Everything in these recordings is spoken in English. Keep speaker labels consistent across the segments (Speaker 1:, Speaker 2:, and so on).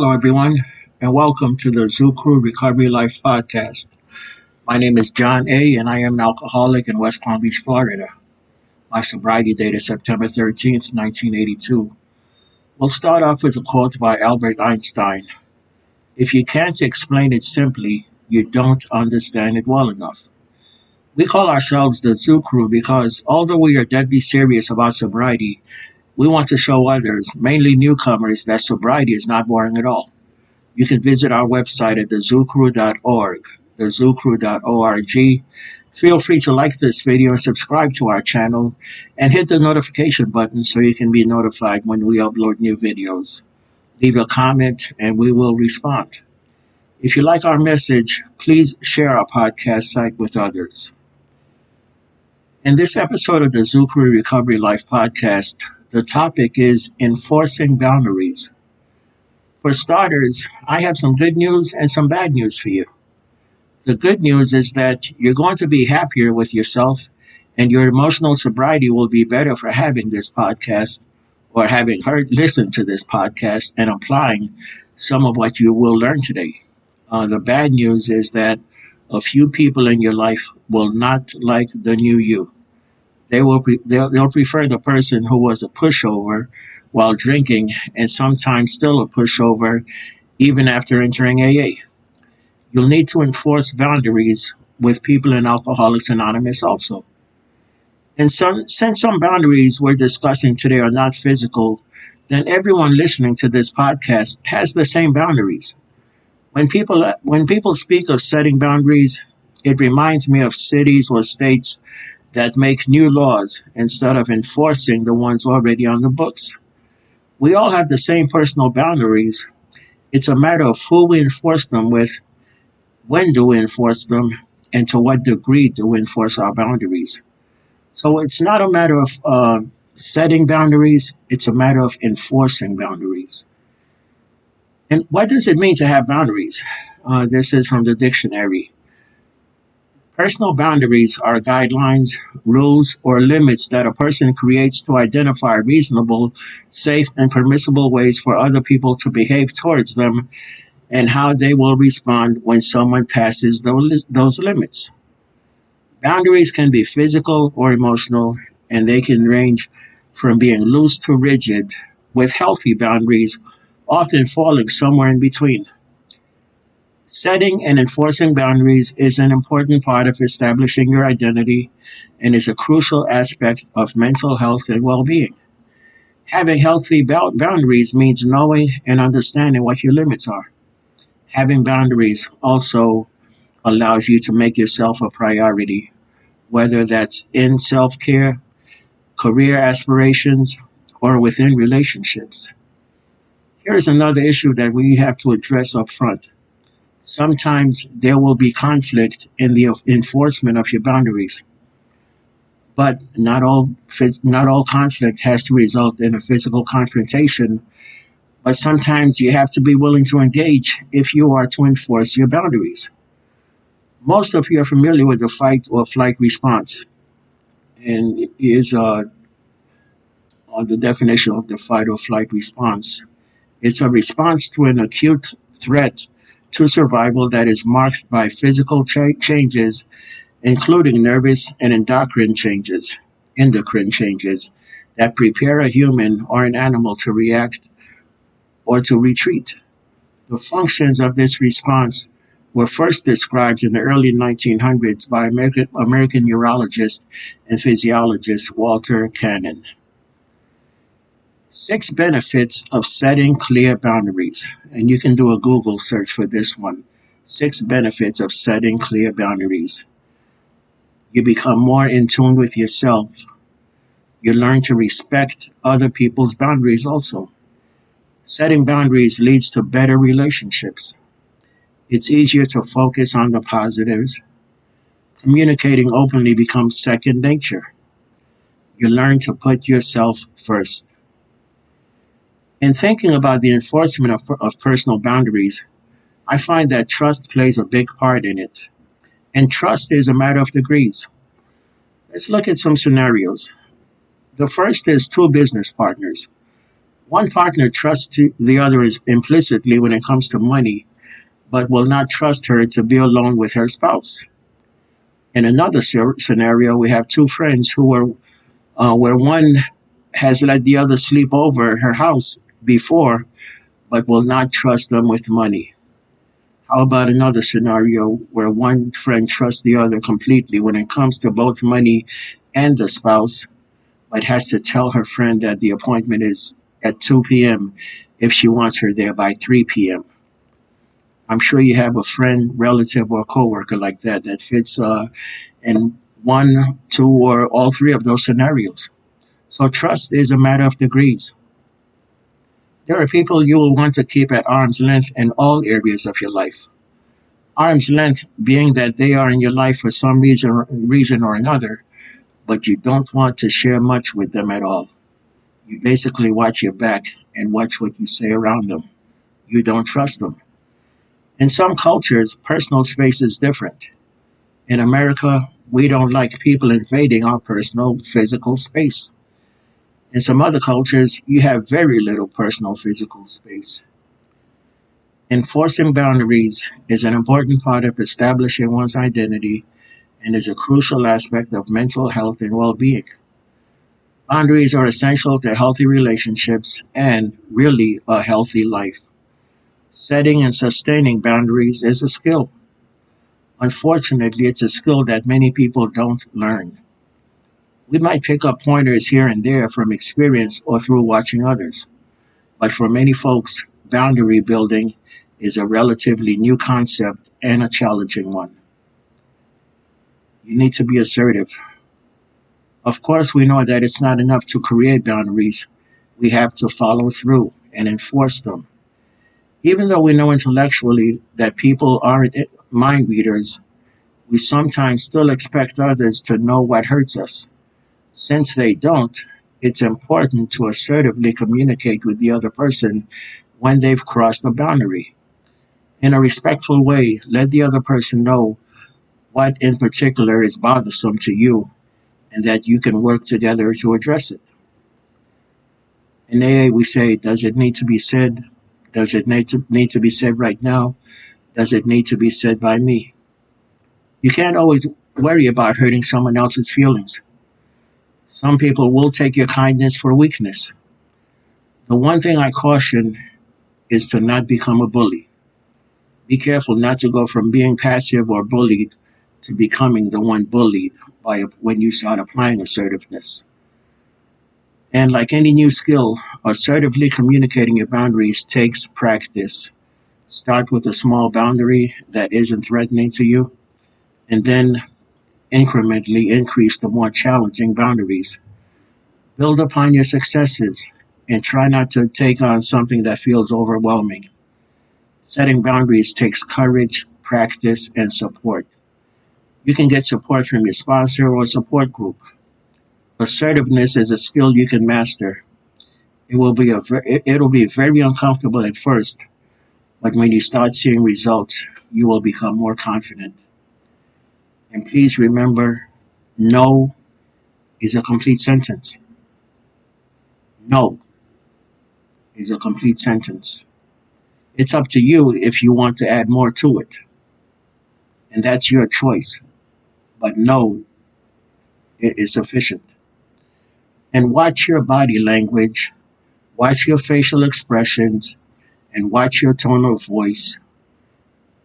Speaker 1: Hello, everyone, and welcome to the thru Recovery Life podcast. My name is John A., and I am an alcoholic in West Palm Beach, Florida. My sobriety date is September 13th, 1982. We'll start off with a quote by Albert Einstein. If you can't explain it simply, you don't understand it well enough. We call ourselves the Zoo Crew because although we are deadly serious about sobriety, we want to show others, mainly newcomers, that sobriety is not boring at all. You can visit our website at thezooCrew.org, thezooCrew.org. Feel free to like this video and subscribe to our channel and hit the notification button so you can be notified when we upload new videos. Leave a comment and we will respond. If you like our message, please share our podcast site with others. In this episode of the Zukru Recovery Life podcast, the topic is enforcing boundaries. For starters, I have some good news and some bad news for you. The good news is that you're going to be happier with yourself and your emotional sobriety will be better for having this podcast or having listened to this podcast and applying some of what you will learn today. The bad news is that a few people in your life will not like the new you. They'll prefer the person who was a pushover while drinking and sometimes still a pushover even after entering AA. You'll need to enforce boundaries with people in Alcoholics Anonymous also. And since some boundaries we're discussing today are not physical, then everyone listening to this podcast has the same boundaries. When people speak of setting boundaries, it reminds me of cities or states that make new laws instead of enforcing the ones already on the books. We all have the same personal boundaries. It's a matter of who we enforce them with, when do we enforce them, and to what degree do we enforce our boundaries. So it's not a matter of setting boundaries, it's a matter of enforcing boundaries. And what does it mean to have boundaries? This is from the dictionary. Personal boundaries are guidelines, rules, or limits that a person creates to identify reasonable, safe, and permissible ways for other people to behave towards them and how they will respond when someone passes those limits. Boundaries can be physical or emotional, and they can range from being loose to rigid, with healthy boundaries often falling somewhere in between. Setting and enforcing boundaries is an important part of establishing your identity and is a crucial aspect of mental health and well-being. Having healthy boundaries means knowing and understanding what your limits are. Having boundaries also allows you to make yourself a priority, whether that's in self-care, career aspirations, or within relationships. Here's another issue that we have to address up front. Sometimes there will be conflict in the enforcement of your boundaries, but not all conflict has to result in a physical confrontation. But sometimes you have to be willing to engage if you are to enforce your boundaries. Most of you are familiar with the fight or flight response, and it is on the definition of the fight or flight response. It's a response to an acute threat to survival that is marked by physical changes, including nervous and endocrine changes that prepare a human or an animal to react or to retreat. The functions of this response were first described in the early 1900s by American neurologist and physiologist Walter Cannon. 6 benefits of setting clear boundaries. And you can do a Google search for this one. 6 benefits of setting clear boundaries. You become more in tune with yourself. You learn to respect other people's boundaries also. Setting boundaries leads to better relationships. It's easier to focus on the positives. Communicating openly becomes second nature. You learn to put yourself first. In thinking about the enforcement of personal boundaries, I find that trust plays a big part in it. And trust is a matter of degrees. Let's look at some scenarios. The first is 2 business partners. One partner trusts the other implicitly when it comes to money, but will not trust her to be alone with her spouse. In another scenario, we have two friends who are where one has let the other sleep over at her house before, but will not trust them with money. How about another scenario where one friend trusts the other completely when it comes to both money and the spouse, but has to tell her friend that the appointment is at 2 p.m. if she wants her there by 3 p.m.? I'm sure you have a friend, relative, or coworker like that that fits in one, two, or all three of those scenarios. So trust is a matter of degrees. There are people you will want to keep at arm's length in all areas of your life. Arm's length being that they are in your life for some reason or another, but you don't want to share much with them at all. You basically watch your back and watch what you say around them. You don't trust them. In some cultures, personal space is different. In America, we don't like people invading our personal physical space. In some other cultures, you have very little personal physical space. Enforcing boundaries is an important part of establishing one's identity and is a crucial aspect of mental health and well being. Boundaries are essential to healthy relationships and, really, a healthy life. Setting and sustaining boundaries is a skill. Unfortunately, it's a skill that many people don't learn. We might pick up pointers here and there from experience or through watching others, but for many folks, boundary building is a relatively new concept and a challenging one. You need to be assertive. Of course, we know that it's not enough to create boundaries. We have to follow through and enforce them. Even though we know intellectually that people aren't mind readers, we sometimes still expect others to know what hurts us. Since they don't, it's important to assertively communicate with the other person when they've crossed a boundary. In a respectful way, let the other person know what in particular is bothersome to you and that you can work together to address it. In AA, we say, does it need to be said? Does it need to be said right now? Does it need to be said by me? You can't always worry about hurting someone else's feelings. Some people will take your kindness for weakness. The one thing I caution is to not become a bully. Be careful not to go from being passive or bullied to becoming the one bullied when you start applying assertiveness. And like any new skill, assertively communicating your boundaries takes practice. Start with a small boundary that isn't threatening to you, and then incrementally increase the more challenging boundaries. Build upon your successes and try not to take on something that feels overwhelming. Setting boundaries takes courage, practice, and support. You can get support from your sponsor or support group. Assertiveness is a skill you can master. It'll be very uncomfortable at first, but when you start seeing results, you will become more confident. And please remember, no is a complete sentence. No is a complete sentence. It's up to you if you want to add more to it, and that's your choice. But no is sufficient. And watch your body language, watch your facial expressions, and watch your tone of voice,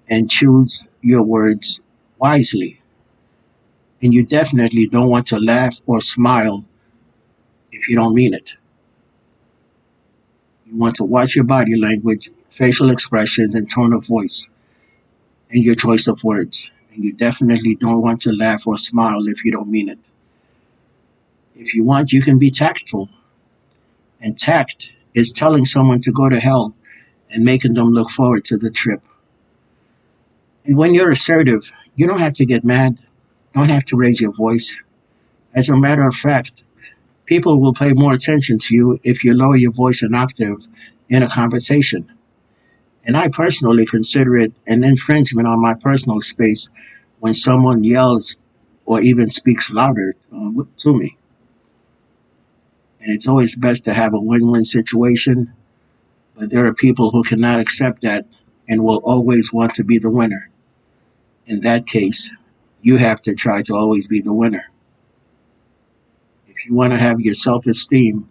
Speaker 1: and choose your words wisely. And you definitely don't want to laugh or smile if you don't mean it. You want to watch your body language, facial expressions, and tone of voice, and your choice of words. And you definitely don't want to laugh or smile if you don't mean it. If you want, you can be tactful. And tact is telling someone to go to hell and making them look forward to the trip. And when you're assertive, you don't have to get mad, don't have to raise your voice. As a matter of fact, people will pay more attention to you if you lower your voice an octave in a conversation. And I personally consider it an infringement on my personal space when someone yells or even speaks louder to me. And it's always best to have a win-win situation, but there are people who cannot accept that and will always want to be the winner. In that case, you have to try to always be the winner. If you want to have your self-esteem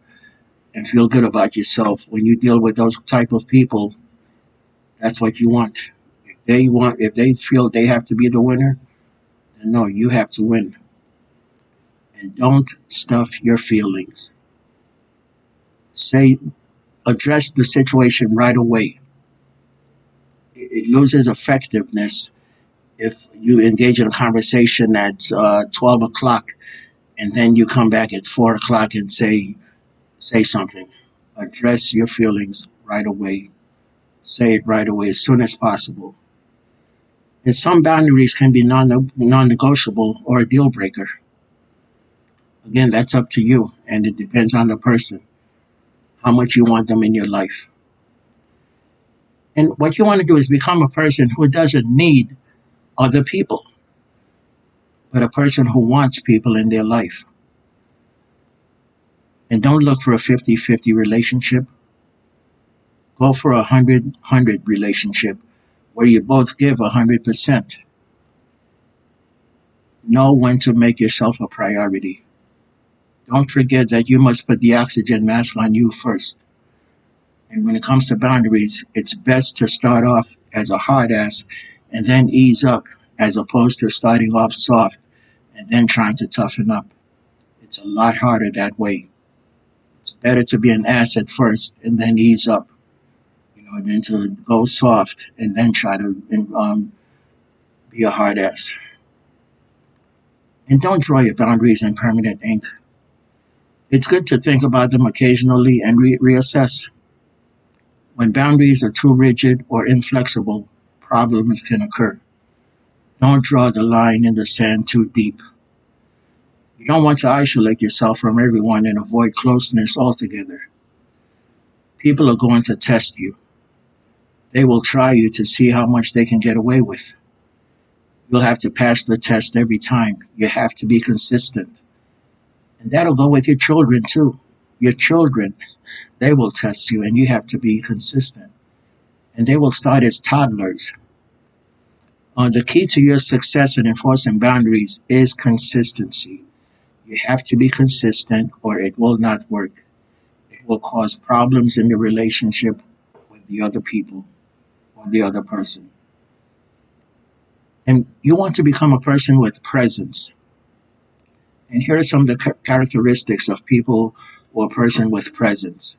Speaker 1: and feel good about yourself when you deal with those type of people, that's what you want. If they feel they have to be the winner, then no, you have to win. And don't stuff your feelings. Say, address the situation right away. It loses effectiveness if you engage in a conversation at 12 o'clock and then you come back at 4 o'clock and say something. Address your feelings right away. Say it right away as soon as possible. And some boundaries can be non-negotiable or a deal breaker. Again, that's up to you, and it depends on the person, how much you want them in your life. And what you want to do is become a person who doesn't need other people, but a person who wants people in their life. And don't look for a 50-50 relationship. Go for a 100-100 relationship where you both give 100%. Know when to make yourself a priority. Don't forget that you must put the oxygen mask on you first. And when it comes to boundaries, it's best to start off as a hard ass and then ease up, as opposed to starting off soft and then trying to toughen up. It's a lot harder that way. It's better to be an ass at first and then ease up, than to go soft and then try to be a hard ass. And don't draw your boundaries in permanent ink. It's good to think about them occasionally and reassess. When boundaries are too rigid or inflexible, problems can occur. Don't draw the line in the sand too deep. You don't want to isolate yourself from everyone and avoid closeness altogether. People are going to test you. They will try you to see how much they can get away with. You'll have to pass the test every time. You have to be consistent. And that'll go with your children too. Your children, they will test you and you have to be consistent. And they will start as toddlers. The key to your success in enforcing boundaries is consistency. You have to be consistent or it will not work. It will cause problems in the relationship with the other people or the other person. And you want to become a person with presence. And here are some of the characteristics of people or a person with presence.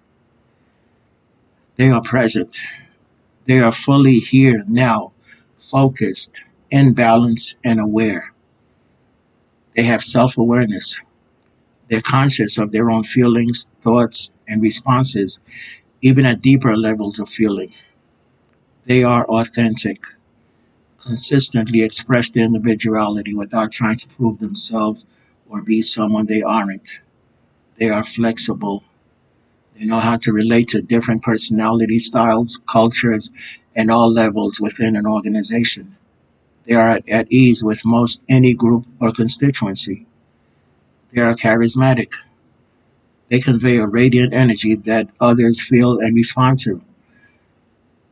Speaker 1: They are present. They are fully here now, focused, in balance, and aware. They have self-awareness. They're conscious of their own feelings, thoughts, and responses, even at deeper levels of feeling. They are authentic, consistently express their individuality without trying to prove themselves or be someone they aren't. They are flexible. They know how to relate to different personality styles, cultures, and all levels within an organization. They are at ease with most any group or constituency. They are charismatic. They convey a radiant energy that others feel and respond to.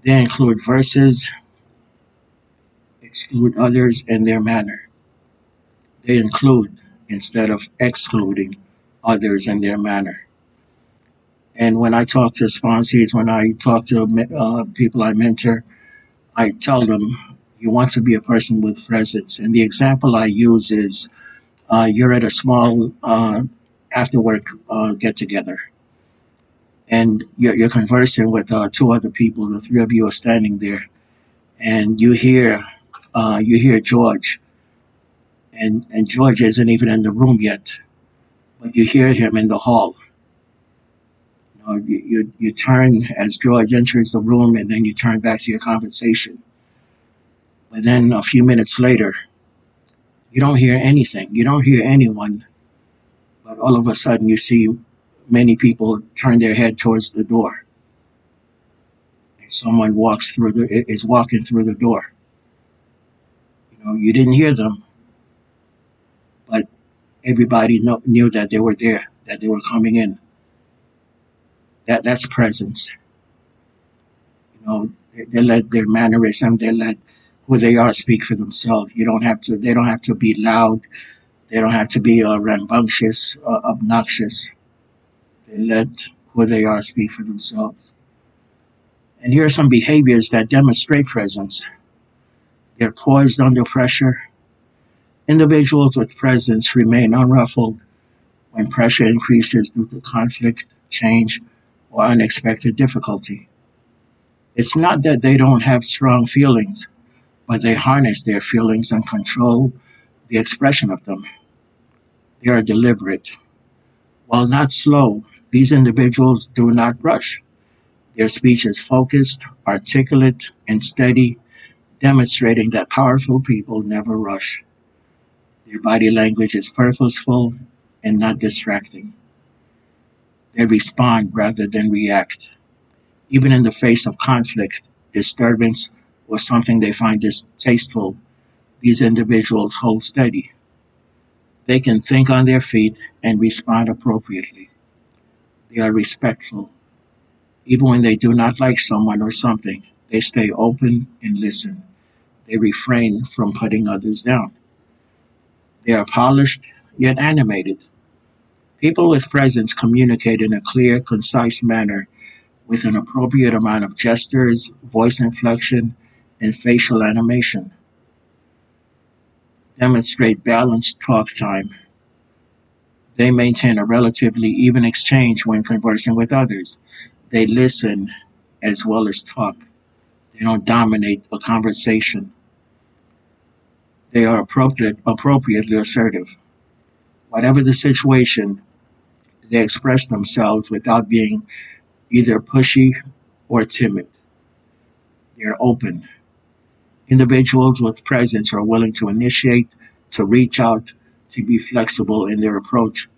Speaker 1: They include verses, exclude others in their manner. They include instead of excluding others in their manner. And when I talk to sponsees, when I talk to people I mentor, I tell them you want to be a person with presence. And the example I use is you're at a small after work get together, and you're conversing with two other people. The three of you are standing there, and you hear George, and George isn't even in the room yet, but you hear him in the hall. You turn as George enters the room, and then you turn back to your conversation. But then a few minutes later, you don't hear anything. You don't hear anyone. But all of a sudden, you see many people turn their head towards the door, and someone is walking through the door. You didn't hear them, but everybody knew that they were there, that they were coming in. That's presence. They let their mannerism, they let who they are speak for themselves. You don't have to. They don't have to be loud. They don't have to be rambunctious, obnoxious. They let who they are speak for themselves. And here are some behaviors that demonstrate presence. They're poised under pressure. Individuals with presence remain unruffled when pressure increases due to conflict, change, or unexpected difficulty. It's not that they don't have strong feelings, but they harness their feelings and control the expression of them. They are deliberate. While not slow, these individuals do not rush. Their speech is focused, articulate, and steady, demonstrating that powerful people never rush. Their body language is purposeful and not distracting. They respond rather than react. Even in the face of conflict, disturbance, or something they find distasteful, these individuals hold steady. They can think on their feet and respond appropriately. They are respectful. Even when they do not like someone or something, they stay open and listen. They refrain from putting others down. They are polished yet animated. People with presence communicate in a clear, concise manner with an appropriate amount of gestures, voice inflection, and facial animation. Demonstrate balanced talk time. They maintain a relatively even exchange when conversing with others. They listen as well as talk. They don't dominate a conversation. They are appropriately assertive. Whatever the situation, they express themselves without being either pushy or timid. They are open. Individuals with presence are willing to initiate, to reach out, to be flexible in their approach,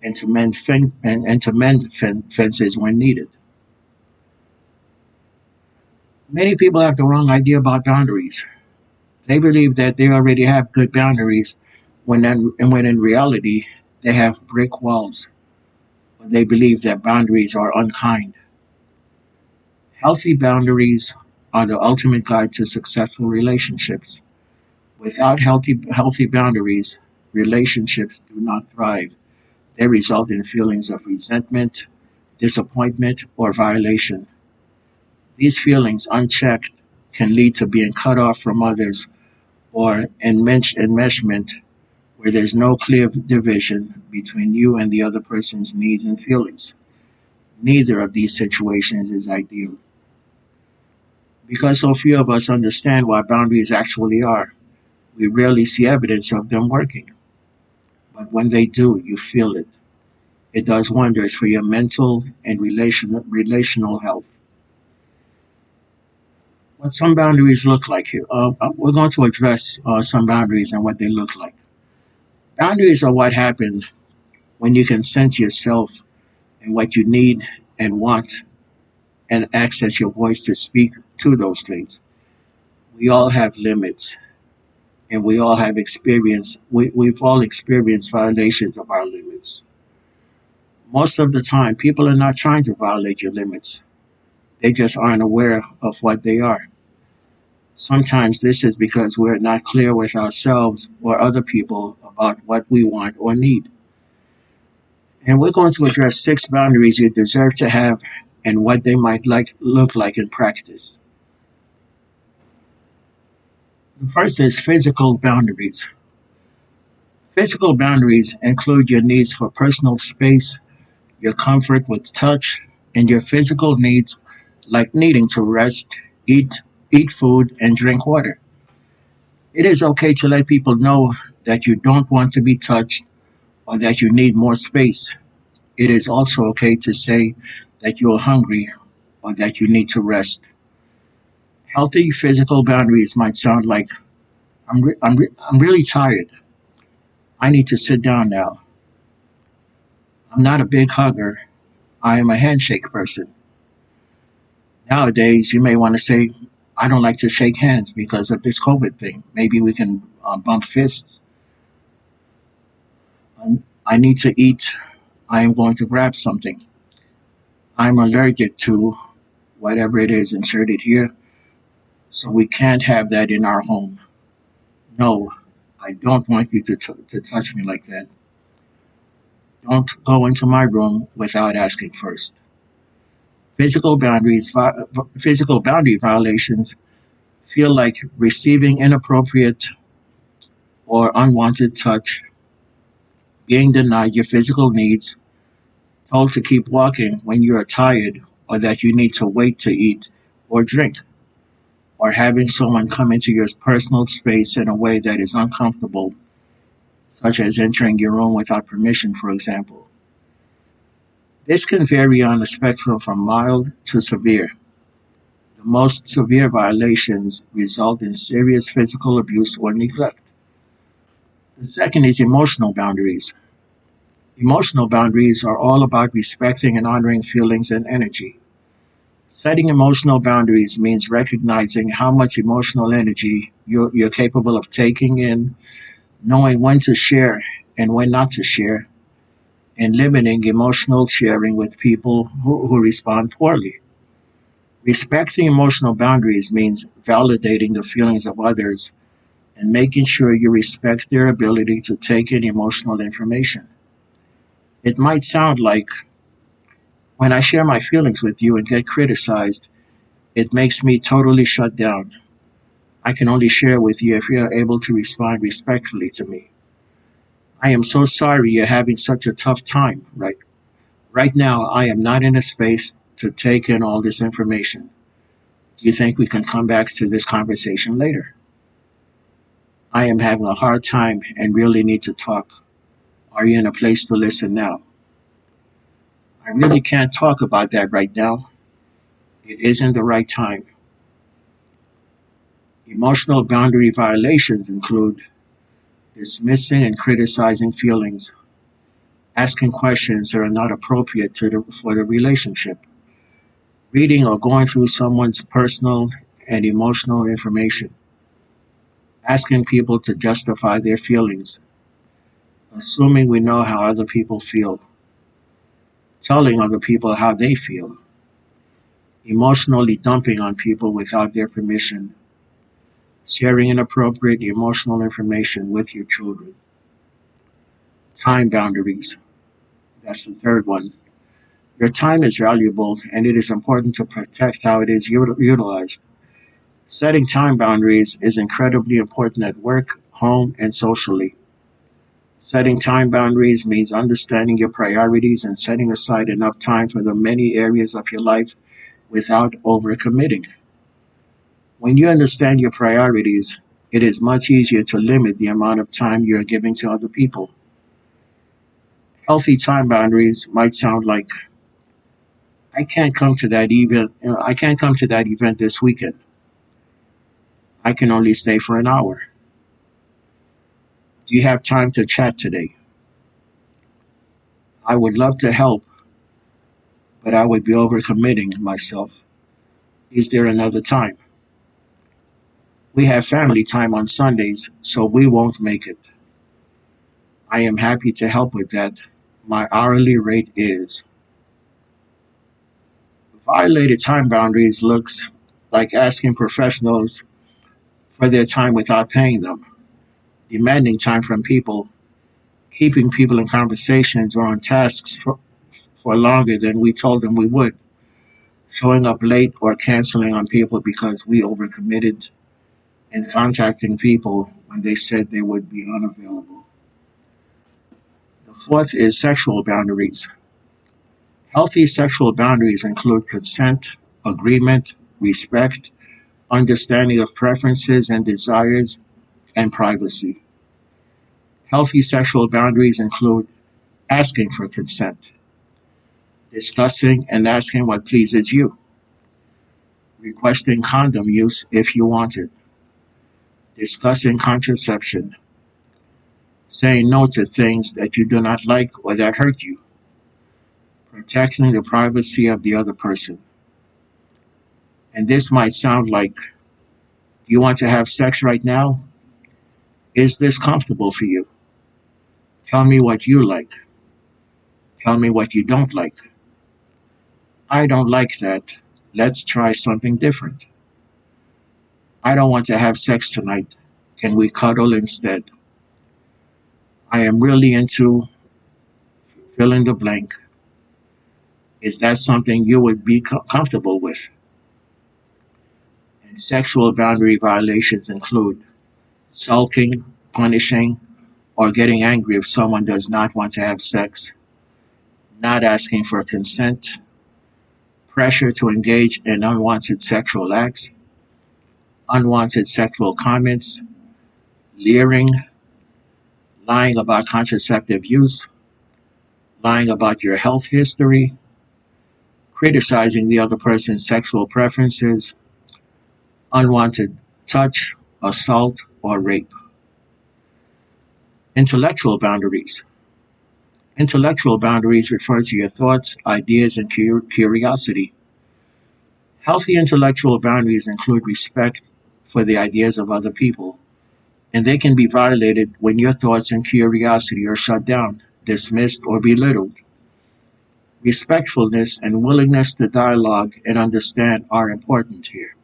Speaker 1: and to mend fences when needed. Many people have the wrong idea about boundaries. They believe that they already have good boundaries when in reality they have brick walls. They believe that boundaries are unkind. Healthy boundaries are the ultimate guide to successful relationships. Without healthy boundaries, relationships do not thrive. They result in feelings of resentment, disappointment, or violation. These feelings, unchecked, can lead to being cut off from others or enmeshment where there's no clear division between you and the other person's needs and feelings. Neither of these situations is ideal. Because so few of us understand what boundaries actually are, we rarely see evidence of them working. But when they do, you feel it. It does wonders for your mental and relational health. What some boundaries look like here. We're going to address some boundaries and what they look like. Boundaries are what happen when you can sense yourself and what you need and want and access your voice to speak to those things. We all have limits and we all have experience. We've all experienced violations of our limits. Most of the time, people are not trying to violate your limits. They just aren't aware of what they are. Sometimes this is because we're not clear with ourselves or other people about what we want or need. And we're going to address 6 boundaries you deserve to have and what they might look like in practice. The first is physical boundaries. Physical boundaries include your needs for personal space, your comfort with touch, and your physical needs like needing to rest, eat, eat food, and drink water. It is okay to let people know that you don't want to be touched or that you need more space. It is also okay to say that you're hungry or that you need to rest. Healthy physical boundaries might sound like, I'm really tired. I need to sit down now. I'm not a big hugger. I am a handshake person. Nowadays, you may want to say, I don't like to shake hands because of this COVID thing. Maybe we can bump fists. I need to eat. I am going to grab something. I'm allergic to whatever it is inserted here, so we can't have that in our home. No, I don't want you to touch me like that. Don't go into my room without asking first. Physical boundary violations feel like receiving inappropriate or unwanted touch, being denied your physical needs, told to keep walking when you are tired or that you need to wait to eat or drink, or having someone come into your personal space in a way that is uncomfortable, such as entering your room without permission, for example. This can vary on a spectrum from mild to severe. The most severe violations result in serious physical abuse or neglect. The second is emotional boundaries. Emotional boundaries are all about respecting and honoring feelings and energy. Setting emotional boundaries means recognizing how much emotional energy you're capable of taking in, knowing when to share and when not to share, and limiting emotional sharing with people who respond poorly. Respecting emotional boundaries means validating the feelings of others and making sure you respect their ability to take in emotional information. It might sound like when I share my feelings with you and get criticized, it makes me totally shut down. I can only share with you if you're able to respond respectfully to me. I am so sorry you're having such a tough time, right? Right now, I am not in a space to take in all this information. Do you think we can come back to this conversation later? I am having a hard time and really need to talk. Are you in a place to listen now? I really can't talk about that right now. It isn't the right time. Emotional boundary violations include dismissing and criticizing feelings, asking questions that are not appropriate for the relationship, reading or going through someone's personal and emotional information, asking people to justify their feelings, assuming we know how other people feel, telling other people how they feel, emotionally dumping on people without their permission, sharing inappropriate emotional information with your children. Time boundaries. That's the third one. Your time is valuable and it is important to protect how it is utilized. Setting time boundaries is incredibly important at work, home, and socially. Setting time boundaries means understanding your priorities and setting aside enough time for the many areas of your life without overcommitting. When you understand your priorities, it is much easier to limit the amount of time you are giving to other people. Healthy time boundaries might sound like I can't come to that event this weekend. I can only stay for an hour. Do you have time to chat today? I would love to help, but I would be overcommitting myself. Is there another time? We have family time on Sundays, so we won't make it. I am happy to help with that. My hourly rate is. Violated time boundaries looks like asking professionals for their time without paying them, demanding time from people, keeping people in conversations or on tasks for longer than we told them we would, showing up late or canceling on people because we overcommitted, and contacting people when they said they would be unavailable. The fourth is sexual boundaries. Healthy sexual boundaries include consent, agreement, respect, understanding of preferences and desires, and privacy. Healthy sexual boundaries include asking for consent, discussing and asking what pleases you, requesting condom use if you want it, discussing contraception, saying no to things that you do not like or that hurt you, protecting the privacy of the other person. And this might sound like, do you want to have sex right now? Is this comfortable for you? Tell me what you like. Tell me what you don't like. I don't like that. Let's try something different. I don't want to have sex tonight. Can we cuddle instead? I am really into fill in the blank. Is that something you would be comfortable with? And sexual boundary violations include sulking, punishing, or getting angry if someone does not want to have sex, not asking for consent, pressure to engage in unwanted sexual acts, unwanted sexual comments, leering, lying about contraceptive use, lying about your health history, criticizing the other person's sexual preferences, unwanted touch, assault, or rape. Intellectual boundaries. Intellectual boundaries refer to your thoughts, ideas, and curiosity. Healthy intellectual boundaries include respect for the ideas of other people, and they can be violated when your thoughts and curiosity are shut down, dismissed, or belittled. Respectfulness and willingness to dialogue and understand are important here.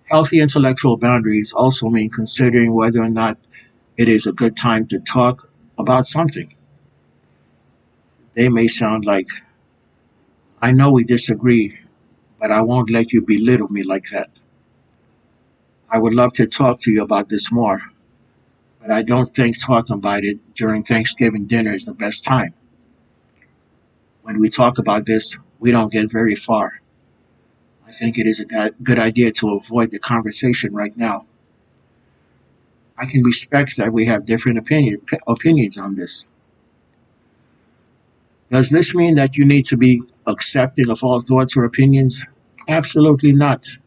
Speaker 1: Healthy intellectual boundaries also mean considering whether or not it is a good time to talk about something. They may sound like, I know we disagree, but I won't let you belittle me like that. I would love to talk to you about this more, but I don't think talking about it during Thanksgiving dinner is the best time. When we talk about this, we don't get very far. I think it is a good idea to avoid the conversation right now. I can respect that we have different opinions on this. Does this mean that you need to be accepting of all thoughts or opinions? Absolutely not.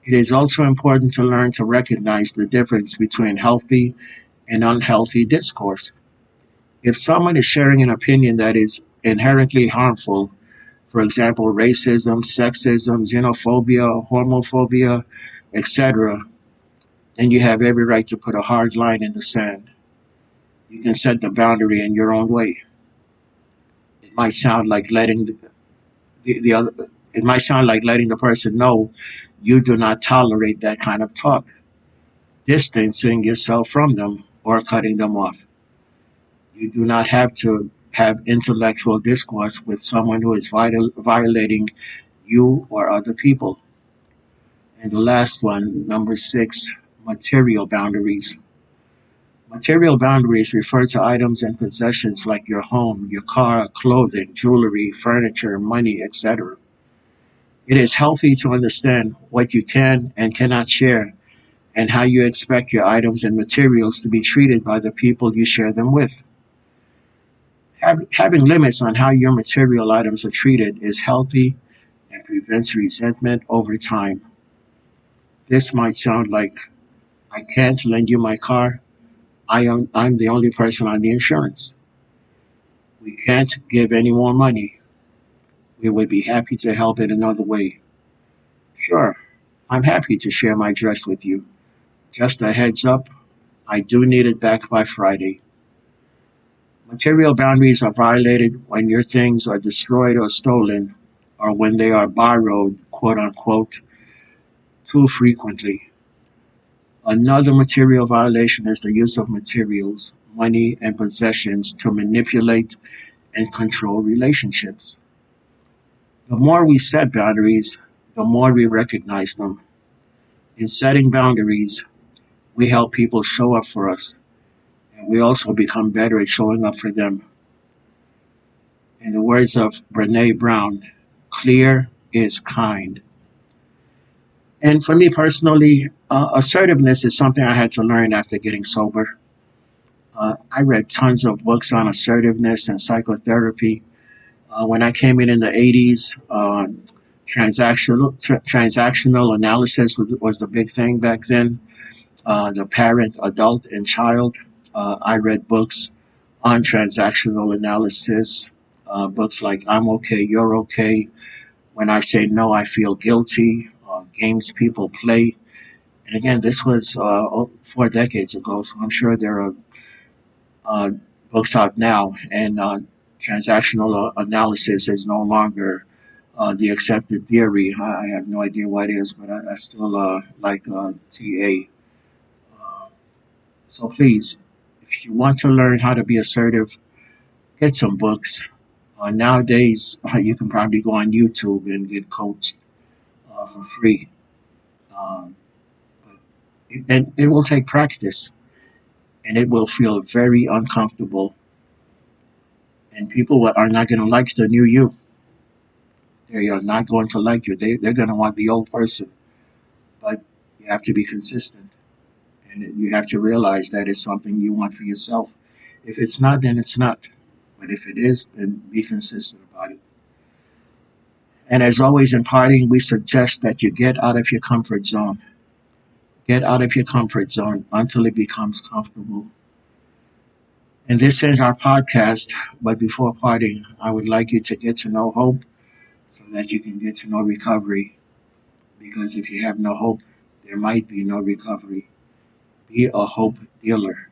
Speaker 1: It is also important to learn to recognize the difference between healthy and unhealthy discourse. If someone is sharing an opinion that is inherently harmful, for example, racism, sexism, xenophobia, homophobia, etc., then you have every right to put a hard line in the sand. You can set the boundary in your own way. It might sound like letting the other. It might sound like letting the person know you do not tolerate that kind of talk, distancing yourself from them or cutting them off. You do not have to have intellectual discourse with someone who is violating you or other people. And the last one, number six, material boundaries. Material boundaries refer to items and possessions like your home, your car, clothing, jewelry, furniture, money, etc. It is healthy to understand what you can and cannot share and how you expect your items and materials to be treated by the people you share them with. Having limits on how your material items are treated is healthy and prevents resentment over time. This might sound like, I can't lend you my car. I'm the only person on the insurance. We can't give any more money. We would be happy to help in another way. Sure, I'm happy to share my dress with you. Just a heads up, I do need it back by Friday. Material boundaries are violated when your things are destroyed or stolen, or when they are borrowed, quote unquote, too frequently. Another material violation is the use of materials, money, and possessions to manipulate and control relationships. The more we set boundaries, the more we recognize them. In setting boundaries, we help people show up for us, and we also become better at showing up for them. In the words of Brene Brown, clear is kind. And for me personally, assertiveness is something I had to learn after getting sober. I read tons of books on assertiveness and psychotherapy. When I came in the 80s, transactional analysis was the big thing back then. The parent, adult, and child. I read books on transactional analysis, books like I'm okay, you're okay. When I say no, I feel guilty. Games people play. And again, this was 4 decades ago, so I'm sure there are books out now. And transactional analysis is no longer the accepted theory. I have no idea what it is, but I still like TA. Uh, so please, if you want to learn how to be assertive, get some books. Nowadays, you can probably go on YouTube and get coached for free. Um, and it will take practice, and it will feel very uncomfortable. And people are not going to like the new you. They are not going to like you. They're going to want the old person. But you have to be consistent. And you have to realize that it's something you want for yourself. If it's not, then it's not. But if it is, then be consistent about it. And as always in parting, we suggest that you get out of your comfort zone. Get out of your comfort zone until it becomes comfortable. And this ends our podcast. But before parting, I would like you to get to know hope so that you can get to know recovery. Because if you have no hope, there might be no recovery. Be a hope dealer.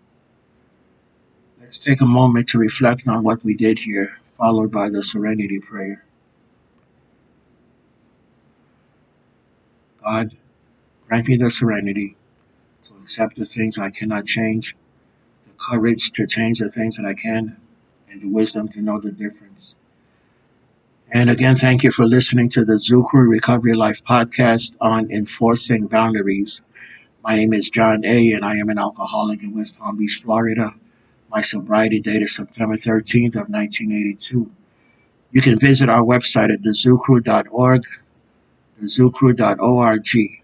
Speaker 1: Let's take a moment to reflect on what we did here, followed by the serenity prayer. God, grant me the serenity to accept the things I cannot change, the courage to change the things that I can, and the wisdom to know the difference. And again, thank you for listening to the Zukru Recovery Life podcast on enforcing boundaries. My name is John A., and I am an alcoholic in West Palm Beach, Florida. My sobriety date is September 13th of 1982. You can visit our website at thezukru.org, thezukru.org.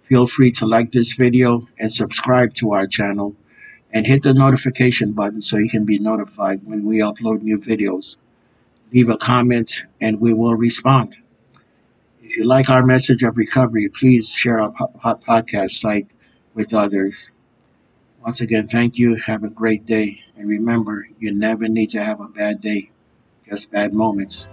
Speaker 1: Feel free to like this video and subscribe to our channel and hit the notification button so you can be notified when we upload new videos. Leave a comment and we will respond. If you like our message of recovery, please share our podcast site with others. Once again, thank you. Have a great day. And remember, you never need to have a bad day, just bad moments.